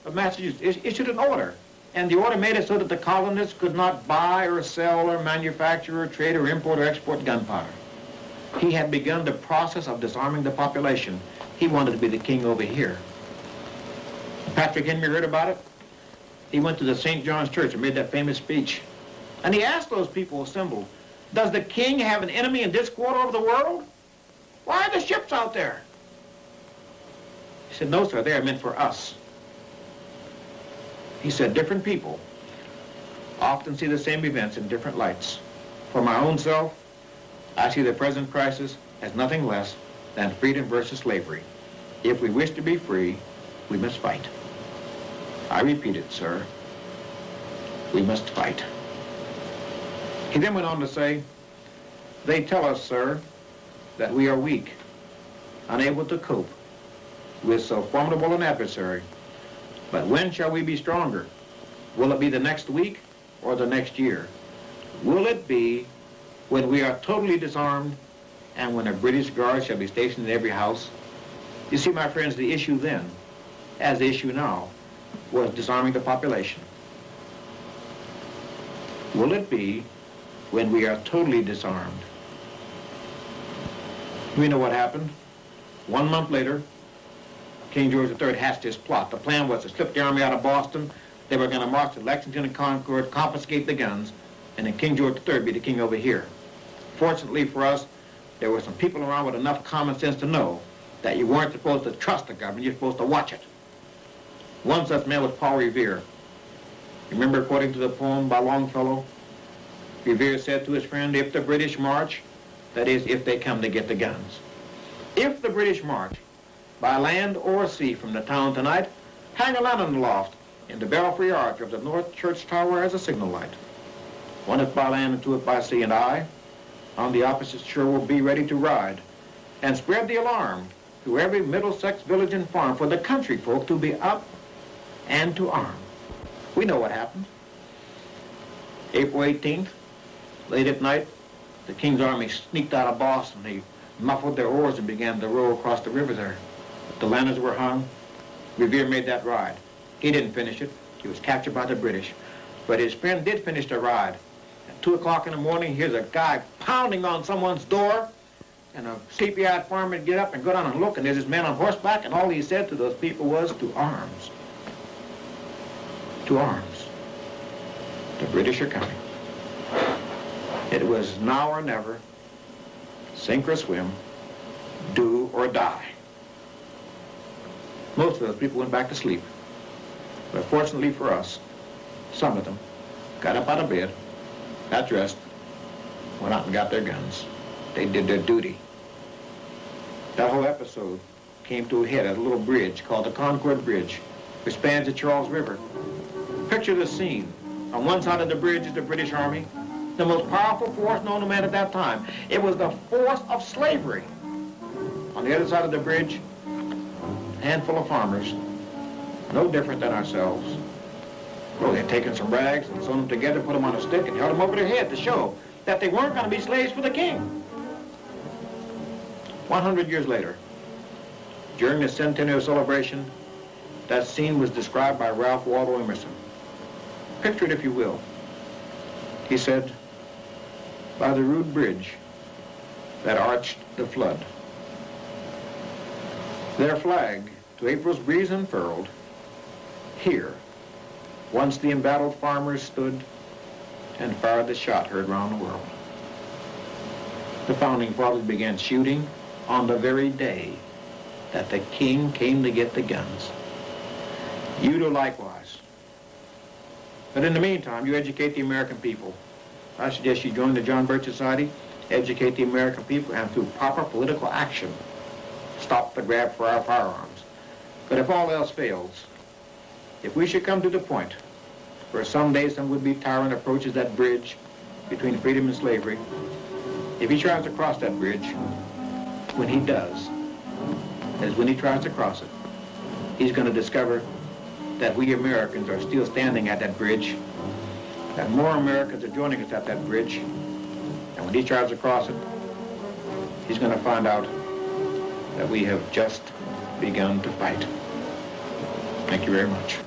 of Massachusetts issued an order. And the order made it so that the colonists could not buy or sell or manufacture or trade or import or export gunpowder. He had begun the process of disarming the population. He wanted to be the king over here. Patrick Henry heard about it. He went to the St. John's Church and made that famous speech. And he asked those people assembled, "Does the king have an enemy in this quarter of the world? Why are the ships out there?" He said, "No, sir, they are meant for us." He said, different people often see the same events in different lights. For my own self, I see the present crisis as nothing less than freedom versus slavery. If we wish to be free, we must fight. I repeat it, sir. We must fight. He then went on to say, "They tell us, sir, that we are weak, unable to cope with so formidable an adversary. But when shall we be stronger? Will it be the next week or the next year? Will it be when we are totally disarmed and when a British guard shall be stationed in every house?" You see, my friends, the issue then, as the issue now, was disarming the population. Will it be when we are totally disarmed? We know what happened. 1 month later, King George III hatched his plot. The plan was to slip the army out of Boston. They were going to march to Lexington and Concord, confiscate the guns, and then King George III be the king over here. Fortunately for us, there were some people around with enough common sense to know that you weren't supposed to trust the government, you're supposed to watch it. One such man was Paul Revere. Remember, according to the poem by Longfellow, Revere said to his friend, "If the British march," that is, if they come to get the guns, "if the British march by land or sea from the town tonight, hang a lantern aloft in the belfry arch of the North Church Tower as a signal light. One it by land and two it by sea, and I, on the opposite shore, will be ready to ride and spread the alarm through every Middlesex village and farm for the country folk to be up and to arm. We know what happened. April 18th, late at night, the King's army sneaked out of Boston. They muffled their oars and began to row across the river there. The lanterns were hung. Revere made that ride. He didn't finish it. He was captured by the British. But his friend did finish the ride. At 2 o'clock in the morning, here's a guy pounding on someone's door, and a sleepy-eyed farmer would get up and go down and look, and there's this man on horseback, and all he said to those people was, "To arms. To arms. The British are coming." It was now or never, sink or swim, do or die. Most of those people went back to sleep. But fortunately for us, some of them got up out of bed, got dressed, went out and got their guns. They did their duty. That whole episode came to a head at a little bridge called the Concord Bridge, which spans the Charles River. Picture the scene. On one side of the bridge is the British Army, the most powerful force known to man at that time. It was the force of slavery. On the other side of the bridge, a handful of farmers, no different than ourselves. Well, they had taken some rags and sewn them together, put them on a stick, and held them over their head to show that they weren't going to be slaves for the king. 100 years later, during the centennial celebration, that scene was described by Ralph Waldo Emerson. Picture it if you will. He said, "By the rude bridge that arched the flood, their flag to April's breeze unfurled, here once the embattled farmers stood and fired the shot heard round the world." The founding fathers began shooting on the very day that the king came to get the guns. You do likewise. But in the meantime, you educate the American people. I suggest you join the John Birch Society, educate the American people, and through proper political action, stop the grab for our firearms. But if all else fails, if we should come to the point where someday some would-be tyrant approaches that bridge between freedom and slavery, if he tries to cross that bridge, when he does, as when he tries to cross it, he's going to discover that we Americans are still standing at that bridge, that more Americans are joining us at that bridge, and when he tries to cross it, he's going to find out that we have just begun to fight. Thank you very much.